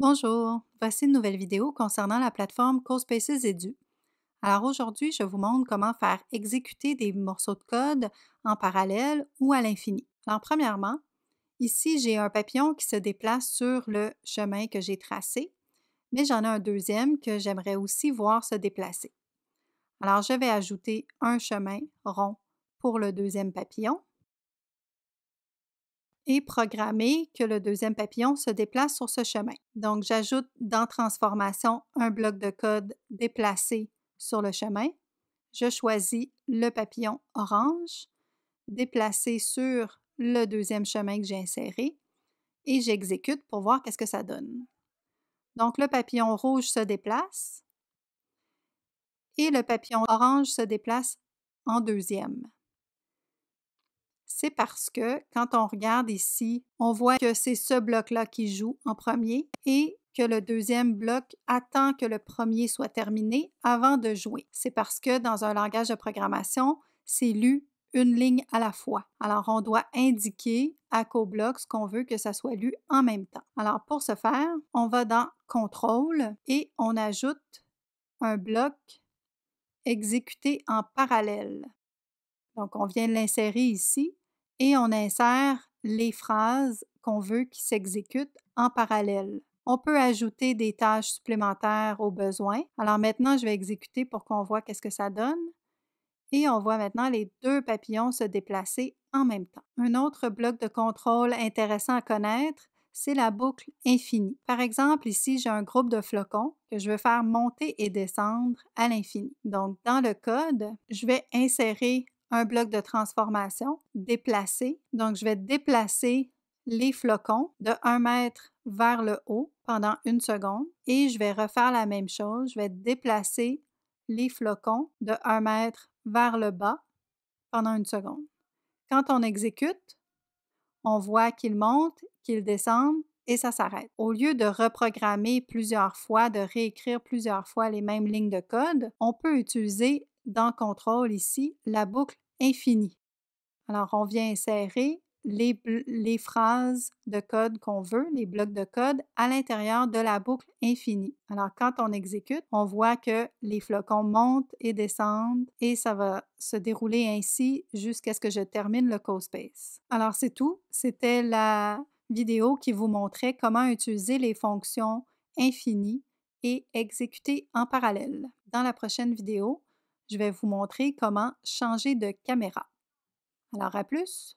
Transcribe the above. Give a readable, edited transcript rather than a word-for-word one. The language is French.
Bonjour, voici une nouvelle vidéo concernant la plateforme CoSpaces Edu. Alors aujourd'hui, je vous montre comment faire exécuter des morceaux de code en parallèle ou à l'infini. Alors premièrement, ici j'ai un papillon qui se déplace sur le chemin que j'ai tracé, mais j'en ai un deuxième que j'aimerais aussi voir se déplacer. Alors je vais ajouter un chemin rond pour le deuxième papillon et programmer que le deuxième papillon se déplace sur ce chemin. Donc, j'ajoute dans Transformation un bloc de code déplacé sur le chemin. Je choisis le papillon orange, déplacé sur le deuxième chemin que j'ai inséré et j'exécute pour voir qu'est-ce que ça donne. Donc, le papillon rouge se déplace et le papillon orange se déplace en deuxième. C'est parce que quand on regarde ici, on voit que c'est ce bloc-là qui joue en premier et que le deuxième bloc attend que le premier soit terminé avant de jouer. C'est parce que dans un langage de programmation, c'est lu une ligne à la fois. Alors, on doit indiquer à CoBlock ce qu'on veut que ça soit lu en même temps. Alors, pour ce faire, on va dans Contrôle et on ajoute un bloc exécuté en parallèle. Donc, on vient de l'insérer ici et on insère les phrases qu'on veut qui s'exécutent en parallèle. On peut ajouter des tâches supplémentaires au besoin. Alors maintenant, je vais exécuter pour qu'on voit qu'est-ce que ça donne. Et on voit maintenant les deux papillons se déplacer en même temps. Un autre bloc de contrôle intéressant à connaître, c'est la boucle infinie. Par exemple, ici, j'ai un groupe de flocons que je veux faire monter et descendre à l'infini. Donc, dans le code, je vais insérer un bloc de transformation, déplacer. Donc, je vais déplacer les flocons de 1 mètre vers le haut pendant 1 seconde et je vais refaire la même chose. Je vais déplacer les flocons de 1 mètre vers le bas pendant 1 seconde. Quand on exécute, on voit qu'ils montent, qu'ils descendent et ça s'arrête. Au lieu de reprogrammer plusieurs fois, de réécrire plusieurs fois les mêmes lignes de code, on peut utiliser dans Contrôle ici la boucle infinie. Alors, on vient insérer les phrases de code qu'on veut, les blocs de code, à l'intérieur de la boucle infinie. Alors, quand on exécute, on voit que les flocons montent et descendent et ça va se dérouler ainsi jusqu'à ce que je termine le CoSpace. Alors, c'est tout. C'était la vidéo qui vous montrait comment utiliser les fonctions infinies et exécuter en parallèle. Dans la prochaine vidéo, je vais vous montrer comment changer de caméra. Alors, à plus!